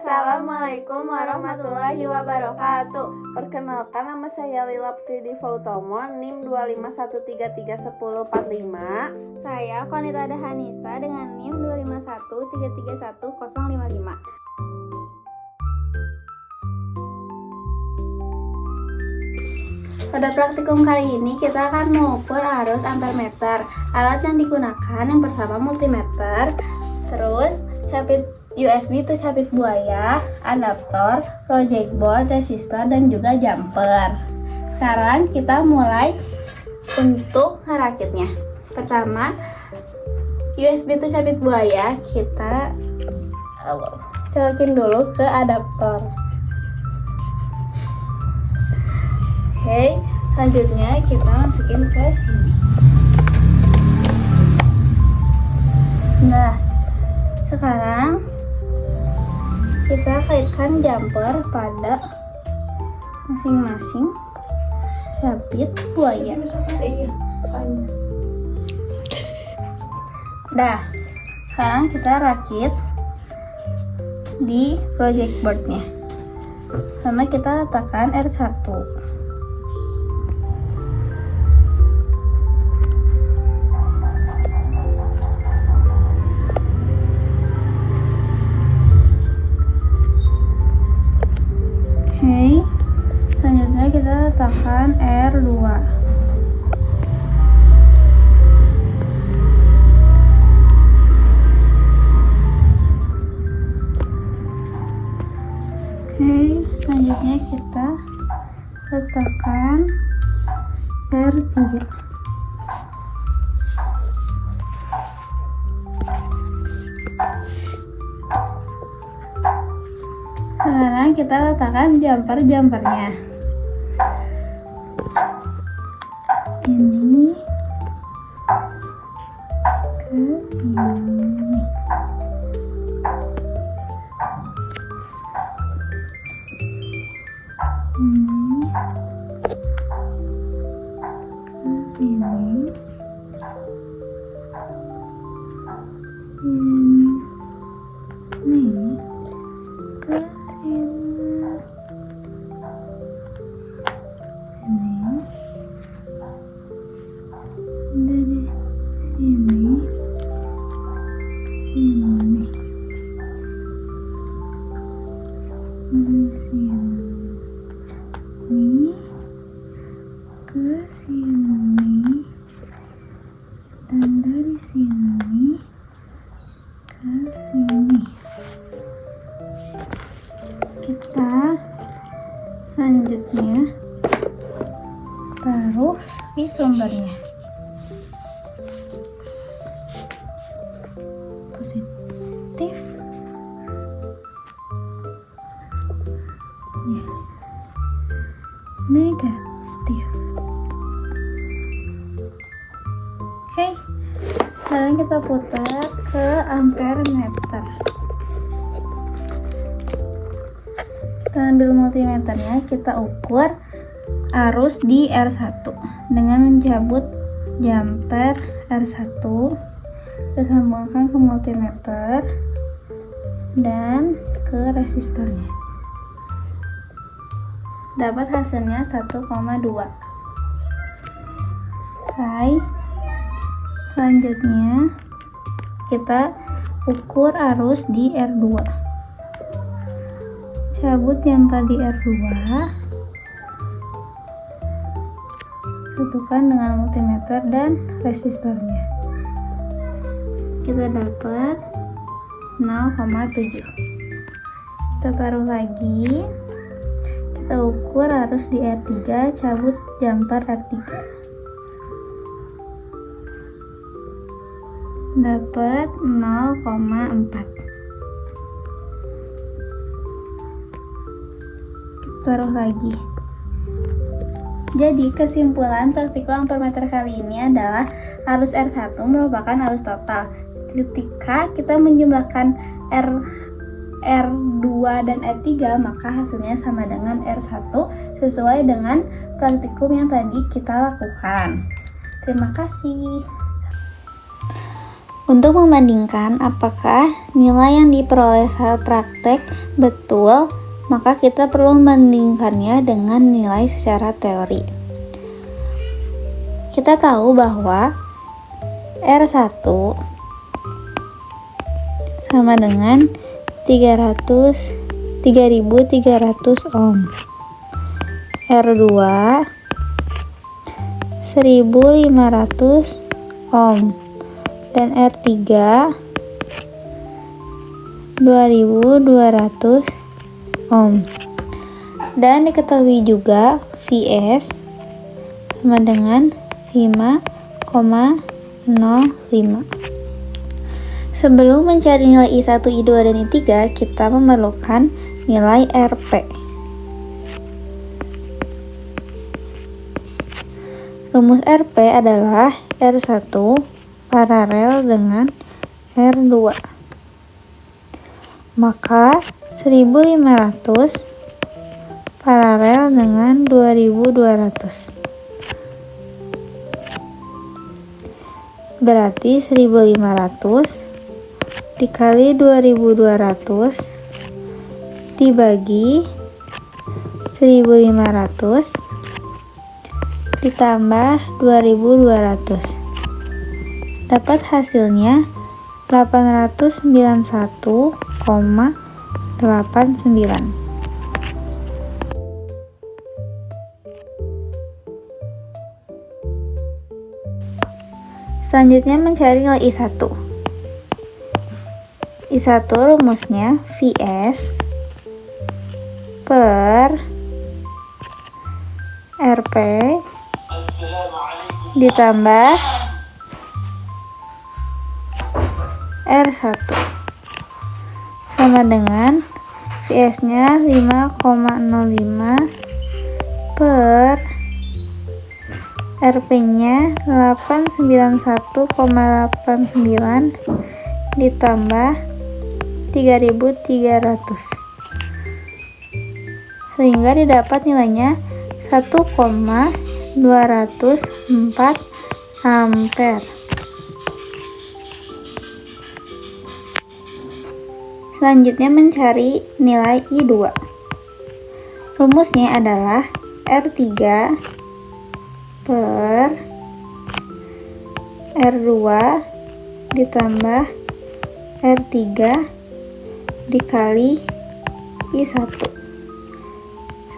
Assalamualaikum warahmatullahi wabarakatuh. Perkenalkan, nama saya Lila Putri Divautomo, NIM 251331045. Saya Konita Dahanisa dengan NIM 251331055. Pada praktikum kali ini kita akan mengukur arus ampermeter. Alat yang digunakan yang pertama multimeter, terus capit USB itu capit buaya, adaptor, project board, resistor, dan juga jumper. Sekarang kita mulai untuk ngerakitnya. Pertama, USB itu capit buaya kita colokin dulu ke adaptor. Oke, selanjutnya kita masukin ke sini. Nah, sekarang kita kaitkan jumper pada masing-masing sabit buaya. Dah, sekarang kita rakit di project boardnya. Sama kita letakkan R1. Selanjutnya kita letakkan R2. Selanjutnya kita letakkan R3. Sekarang kita letakkan jumpernya. Ini ke sini. Ini ke sini. Ini ke sini dan dari sini ke sini. Kita selanjutnya taruh di sumbernya. Positif. Ya. Negatif. Oke, sekarang kita putar ke ampermeter. Kita ambil multimeternya, kita ukur arus di R1 dengan mencabut jumper R1, kita sambungkan ke multimeter dan ke resistornya. Dapat hasilnya 1,2. Oke. Selanjutnya kita ukur arus di R2. Cabut jumper di R2, satukan dengan multimeter dan resistornya. Kita dapat 0,7. Kita taruh lagi. Kita ukur arus di R3, cabut jumper R3. Dapat 0,4. Taruh lagi. Jadi kesimpulan praktikum ampermeter kali ini adalah arus R1 merupakan arus total. Ketika kita menjumlahkan R2 dan R3, maka hasilnya sama dengan R1 sesuai dengan praktikum yang tadi kita lakukan. Terima kasih. Untuk membandingkan apakah nilai yang diperoleh saat praktek betul, maka kita perlu membandingkannya dengan nilai secara teori. Kita tahu bahwa R1 sama dengan 3.300 ohm, R2 1.500 ohm, dan R3 2.200 ohm. Dan diketahui juga Vs sama dengan 5,05. Sebelum mencari nilai I1, I2, dan I3, kita memerlukan nilai Rp. Rumus Rp adalah R1 paralel dengan R2. Maka 1.500 paralel dengan 2.200. Berarti 1.500 dikali 2.200 dibagi 1.500 ditambah 2.200. Dapat hasilnya 891,89. Selanjutnya mencari nilai I1. I1 rumusnya Vs per Rp ditambah R1 sama dengan Vs nya 5,05 per Rp nya 891,89 ditambah 3.300, sehingga didapat nilainya 1,204 ampere. Selanjutnya mencari nilai I2. Rumusnya adalah R3 per R2 ditambah R3 dikali I1,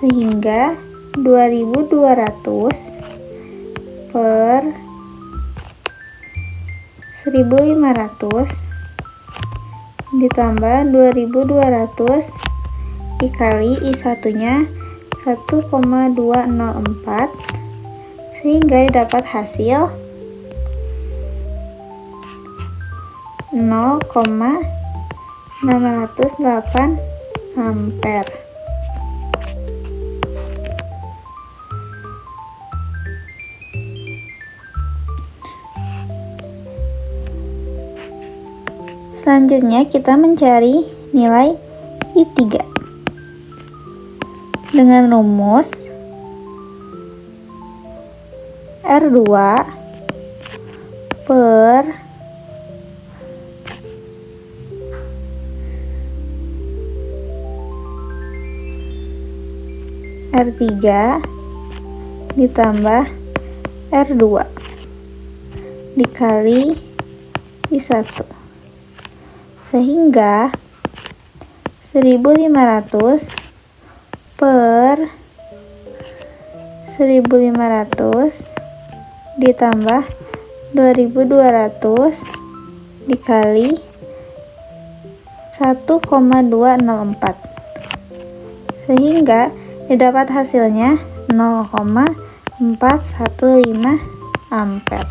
sehingga 2.200 per 1.500 ditambah 2.200 dikali I1 nya 1,204, sehingga dapat hasil 0,608 ampere. Selanjutnya kita mencari nilai I3 dengan rumus R2 per R3 ditambah R2 dikali I1, sehingga 1.500 per 1.500 ditambah 2.200 dikali 1,204, sehingga didapat hasilnya 0,415 ampere.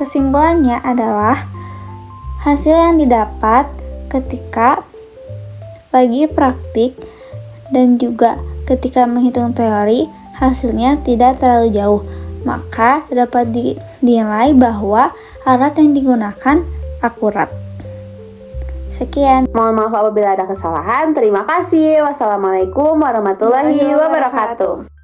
Kesimpulannya adalah hasil yang didapat ketika lagi praktik dan juga ketika menghitung teori hasilnya tidak terlalu jauh, maka dapat dinilai bahwa alat yang digunakan akurat. Sekian. Mohon maaf apabila ada kesalahan. Terima kasih. Wassalamualaikum warahmatullahi wabarakatuh.